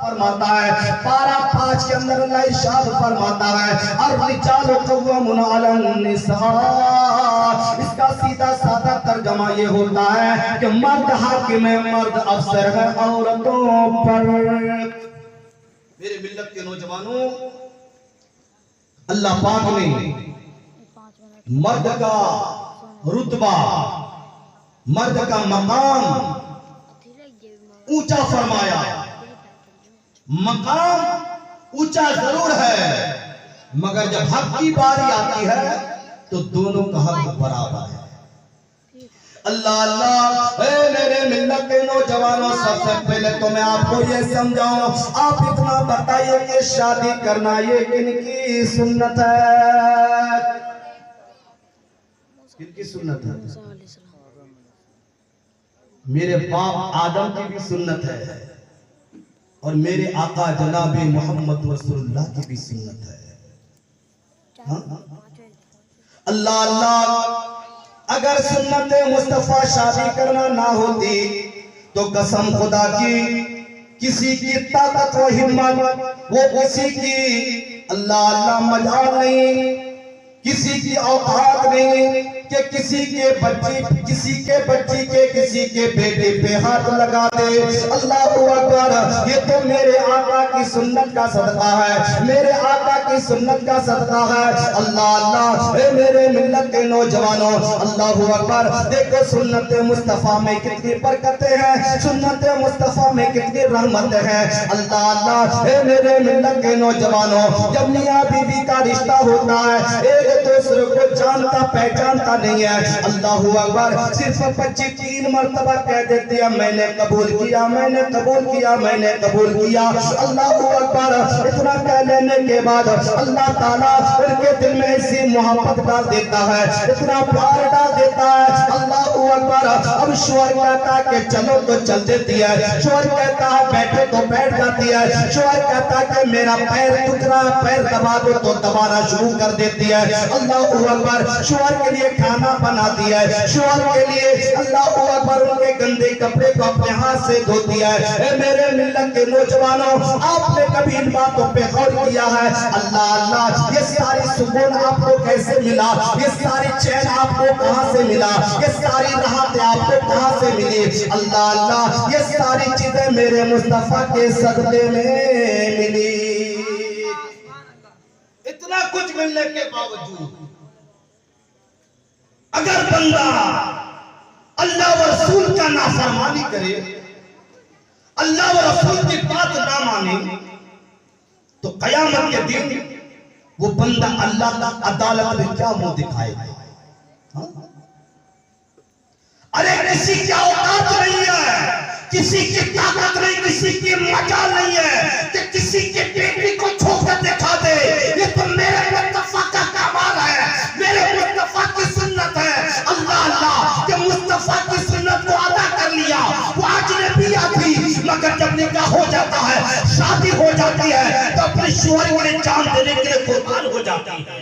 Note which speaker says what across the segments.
Speaker 1: फरमाता है, पारा 5 के अंदर अल्लाह इरशाद फरमाता है, अर्रिजालु कव्वामुन अलन्निसा। इसका सीधा साधा तर्जुमा ये होता है कि मर्द हाकिम है, मर्द अफसर है औरतों पर। मेरे मिल्लत के नौजवानों, अल्लाह पाक ने मर्द का रुतबा, मर्द का मकाम ऊंचा फरमाया। मकाम ऊंचा जरूर है, मगर जब हक की बारी आती है तो दोनों का हक बराबर है। अल्लाह अल्लाह, मेरे मिल्लत के नौजवानों, सबसे पहले तो मैं आपको ये समझाऊं, आप इतना बताइए कि शादी करना ये किनकी सुन्नत है? किनकी सुन्नत है? मेरे बाप आदम की भी सुन्नत है और मेरे आका जनाब मोहम्मद रसूलुल्लाह की भी सुन्नत है। हाँ? अल्लाह अल्लाह, अगर सुन्नत मुस्तफा शादी करना ना होती तो कसम खुदा की, किसी की ताकत व हिम्मत, वो किसी की अल्लाह अल्लाह मजाल नहीं, किसी की औकात नहीं कि किसी के बच्ची किसी के बेटे पे हाथ लगा दे। अल्लाह अकबर, ये तो मेरे आका की सुन्नत का सदका है, मेरे आका की सुन्नत का सदका है। अल्लाह अल्लाह, मेरे मिल्लत के नौजवानों, अल्लाह अकबर, देखो सुन्नत मुस्तफा में कितनी बरकतें हैं, सुन्नत मुस्तफा में कितनी रहमत है। अल्लाह अल्लाह, मेरे मिल्लत के नौजवानों, जब मियां बीवी का रिश्ता होता है, एक दूसरे को जानता पहचानता नहीं है। अल्लाह अकबर, सिर्फ बच्ची 3 मरतबा कह देती है, मैंने कबूल किया, मैंने कबूल किया, मैंने कबूल किया। अल्लाह अकबर, इतना कह लेने के बाद अल्लाह ताला उनके दिल में ऐसी मोहब्बत डाल देता है, इतना प्यार डाल देता है। अल्लाह अकबर, अब शोहर कहता है कि चलो तो चल देती है, शोहर कहता है बैठो तो बैठ जाती है, शोहर कहता है कि मेरा पैर टूट रहा है, पैर दबा दो तो दबाना शुरू कर देती है। अल्लाह अकबर, शोहर के लिए खाना बनाती है, शोहर के लिए अल्लाह अकबर उनके गंदे कपड़े को अपने हाथ से धोती है। मेरे मिल्लत के नौजवानों, आपने कभी इन बातों पे गौर किया है? अल्लाह अल्लाह, ये सारी सुकून आपको कैसे मिला, ये सारी चैन आपको कहां से मिला, ये सारी राहत आपको कहां से मिली? अल्लाह अल्लाह, ये सारी चीजें मेरे मुस्तफा के सदक़े में मिली। इतना कुछ मिलने के बावजूद अगर बंदा अल्लाह व रसूल का नाफरमानी करे, अल्लाह व रसूल की बात ना माने, तो कयामत के दिन वो बंदा अल्लाह का अदालत में क्या मुंह दिखाएगा? हाँ? अरे किसी की औकात नहीं है, किसी की ताकत नहीं, किसी की मजाल नहीं है कि किसी के बेटी को छोड़कर दिखा दे। ये तो मेरे मुस्तफा का कमाल है, मेरे मुस्तफा की सुन्नत है। अल्लाह अल्लाह, कि मुस्तफा की सुन्नत को अदा कर लिया। वो अजनबिया थी, मगर जब निकाह हो जाता है, शादी हो जाती है, तो अपने शोहर को जान देने के लिए कुर्बान हो जाती है।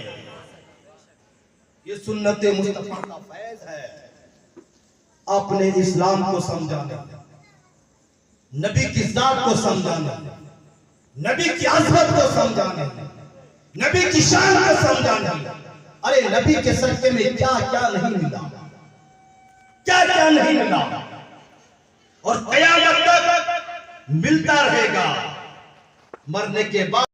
Speaker 1: ये सुन्नत मुस्तफा का फैज है। अपने इस्लाम को समझाना, नबी की जात को समझाना, नबी की अज़मत को समझाना, नबी की शान को समझाना। अरे नबी के सदक़े में क्या क्या नहीं मिला, क्या क्या नहीं मिला, और क़यामत तक मिलता रहेगा। मरने के बाद